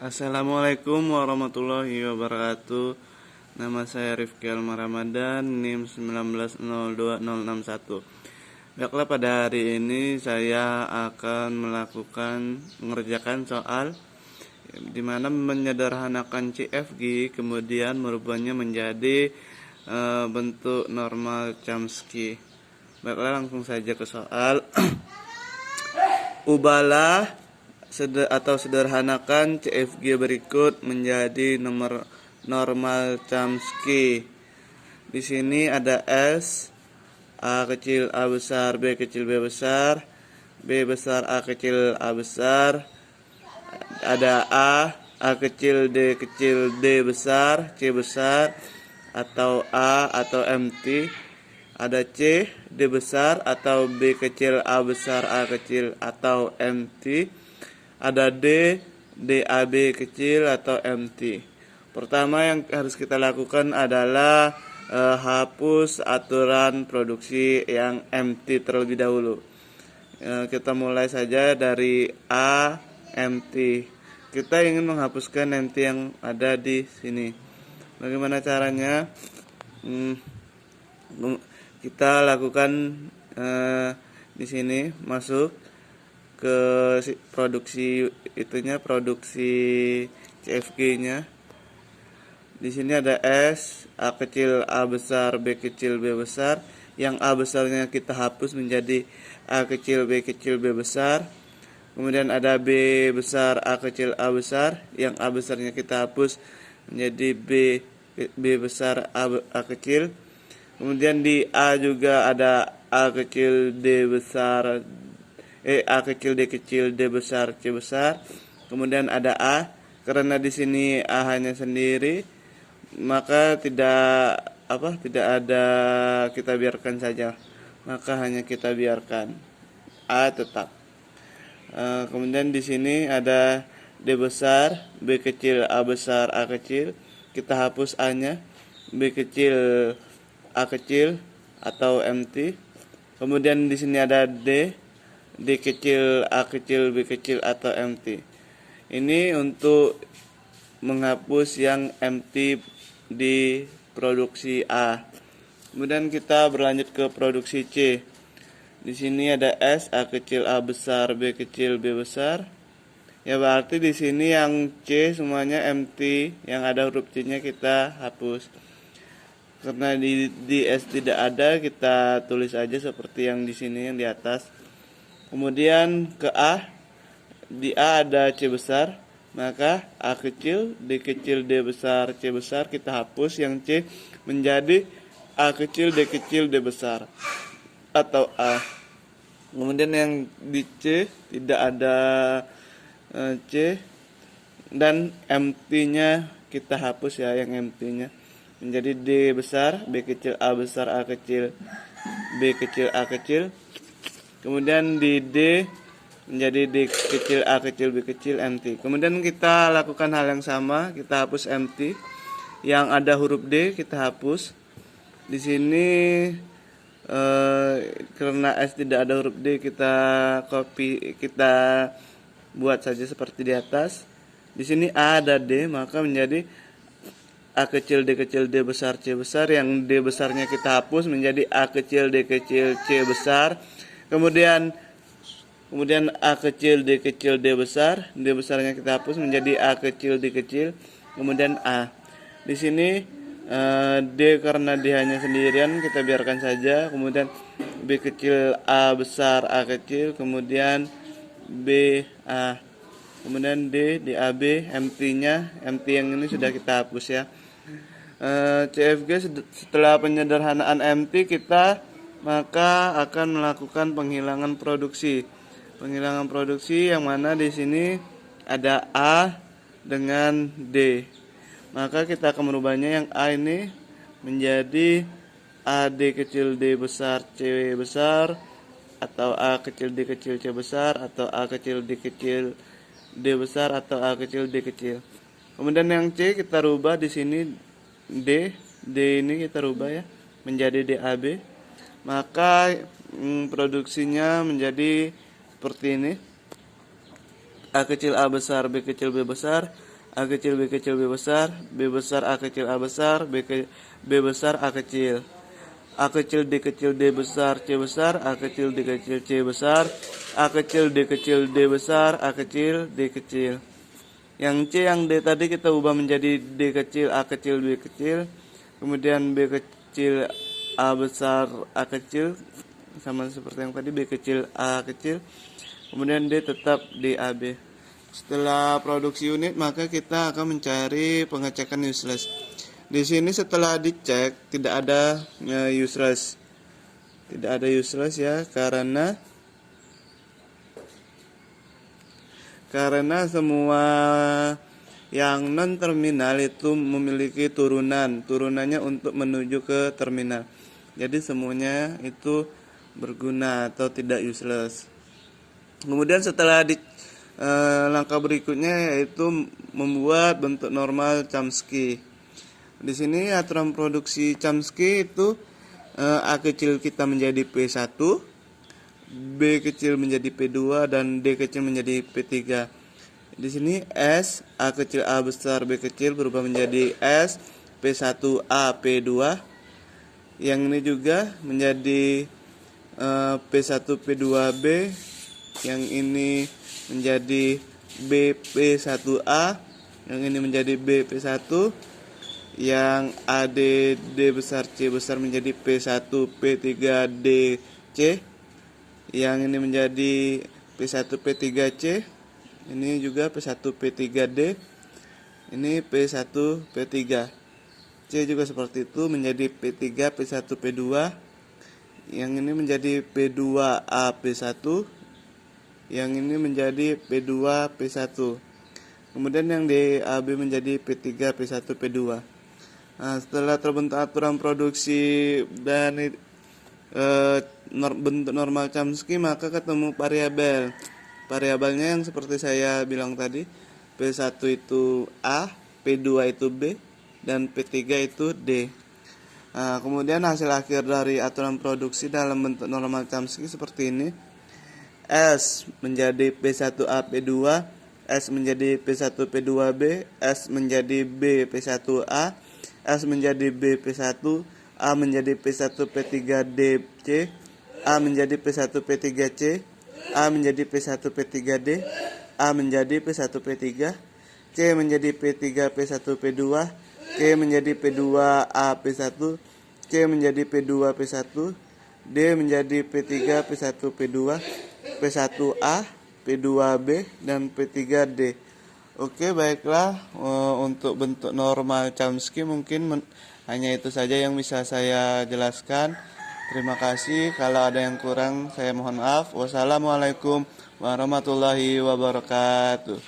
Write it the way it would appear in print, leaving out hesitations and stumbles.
Assalamualaikum warahmatullahi wabarakatuh. Nama saya Rifki Alma Ramadan, NIM 19020061. Baiklah, pada hari ini saya akan mengerjakan soal di mana menyederhanakan CFG kemudian merubahnya menjadi bentuk normal Chomsky. Baiklah, langsung saja ke soal. Ubahlah atau sederhanakan CFG berikut menjadi normal Chomsky. Di sini ada S, A kecil A besar, B kecil B besar, B besar A kecil A besar. Ada A kecil D besar, C besar, atau A atau MT. Ada C, D besar atau B kecil A besar, A kecil atau MT. Ada D, DAB kecil atau MT. Pertama yang harus kita lakukan adalah hapus aturan produksi yang MT terlebih dahulu. Kita mulai saja dari A, MT. Kita ingin menghapuskan MT yang ada di sini. Bagaimana caranya? Kita lakukan di sini, masuk ke produksi CFG-nya. Di sini ada S, A kecil A besar, B kecil B besar. Yang A besarnya kita hapus menjadi A kecil B besar. Kemudian ada B besar A kecil A besar. Yang A besarnya kita hapus menjadi B besar A kecil. Kemudian di A juga ada A kecil D besar, A kecil D besar C besar. Kemudian ada A. Karena di sini A hanya sendiri, maka tidak ada, kita biarkan saja. Maka hanya kita biarkan A tetap. Kemudian di sini ada D besar, B kecil A besar A kecil. Kita hapus A-nya, B kecil A kecil atau MT. Kemudian di sini ada D kecil A kecil B kecil atau MT. Ini untuk menghapus yang MT di produksi A. Kemudian kita berlanjut ke produksi C. Di sini ada S, A kecil A besar, B kecil B besar. Ya, berarti di sini yang C semuanya MT, yang ada huruf C-nya kita hapus. Karena di S tidak ada, kita tulis aja seperti yang di sini yang di atas. Kemudian ke A. Di A ada C besar, maka A kecil D besar C besar kita hapus yang C menjadi A kecil D besar atau A. Kemudian yang di C tidak ada C dan MT-nya kita hapus ya, yang MT-nya menjadi D besar B kecil A besar A kecil B kecil A kecil. Kemudian di D menjadi D kecil A kecil B kecil MT. Kemudian kita lakukan hal yang sama, kita hapus MT. Yang ada huruf D kita hapus. Di sini karena S tidak ada huruf D, kita buat saja seperti di atas. Di sini A ada D, maka menjadi A kecil D besar C besar. Yang D besarnya kita hapus menjadi A kecil D C besar. Kemudian A kecil D besar, D besarnya kita hapus menjadi A kecil D kecil. Kemudian A. Di sini D karena D hanya sendirian, kita biarkan saja. Kemudian B kecil A besar A kecil. Kemudian B A. Kemudian D DAB, MT-nya, MT yang ini sudah kita hapus ya. CFG setelah penyederhanaan MT kita maka akan melakukan penghilangan produksi. Penghilangan produksi yang mana di sini ada A dengan D. Maka kita akan merubahnya yang A ini menjadi AD kecil D besar C besar, atau A kecil D kecil C besar, atau A kecil D kecil D besar, atau A kecil D kecil. Kemudian yang C kita rubah di sini D ini kita rubah ya menjadi DAB. Maka produksinya menjadi seperti ini. A kecil A besar B kecil B besar, A kecil B kecil B besar A kecil A besar, B besar A kecil. A kecil D besar C besar, A kecil D kecil C besar, A kecil D besar, A kecil D kecil. Yang C yang D tadi kita ubah menjadi D kecil A kecil B kecil, kemudian B kecil A besar A kecil, sama seperti yang tadi B kecil A kecil, kemudian D tetap DAB. Setelah produksi unit maka kita akan mencari pengecekan useless. Di sini setelah dicek tidak ada useless. Tidak ada useless ya, karena semua yang non terminal itu memiliki turunannya untuk menuju ke terminal. Jadi semuanya itu berguna atau tidak useless. Kemudian setelah langkah berikutnya yaitu membuat bentuk normal Chomsky. Di sini aturan produksi Chomsky itu A kecil kita menjadi P1, B kecil menjadi P2 dan D kecil menjadi P3. Di sini S A kecil A besar B kecil berubah menjadi S P1A P2. Yang ini juga menjadi P1 P2B. Yang ini menjadi B P1A. Yang ini menjadi B P1. Yang AD D besar C besar menjadi P1 P3 D C. Yang ini menjadi P1 P3 C. Ini juga P1 P3 D. Ini P1 P3 C juga seperti itu menjadi P3 P1 P2. Yang ini menjadi P2A P1. Yang ini menjadi P2 P1. Kemudian yang DAB menjadi P3 P1 P2. Nah, setelah terbentuk aturan produksi dan bentuk normal Chomsky maka ketemu variabel. Variabelnya yang seperti saya bilang tadi, P1 itu A, P2 itu B, dan P3 itu D. Nah, kemudian hasil akhir dari aturan produksi dalam bentuk normal Chomsky seperti ini. S menjadi P1A P2, S menjadi P1 P2B, S menjadi B P1A, S menjadi B P1, A menjadi P1 P3D C, A menjadi P1 P3C, A menjadi P1 P3D, A menjadi P1 P3, C menjadi P3 P1 P2, C menjadi P2A P1, C menjadi P2 P1, D menjadi P3 P1 P2, P1A, P2B, dan P3D. Oke, baiklah, untuk bentuk normal Chomsky mungkin hanya itu saja yang bisa saya jelaskan. Terima kasih. Kalau ada yang kurang saya mohon maaf. Wassalamualaikum warahmatullahi wabarakatuh.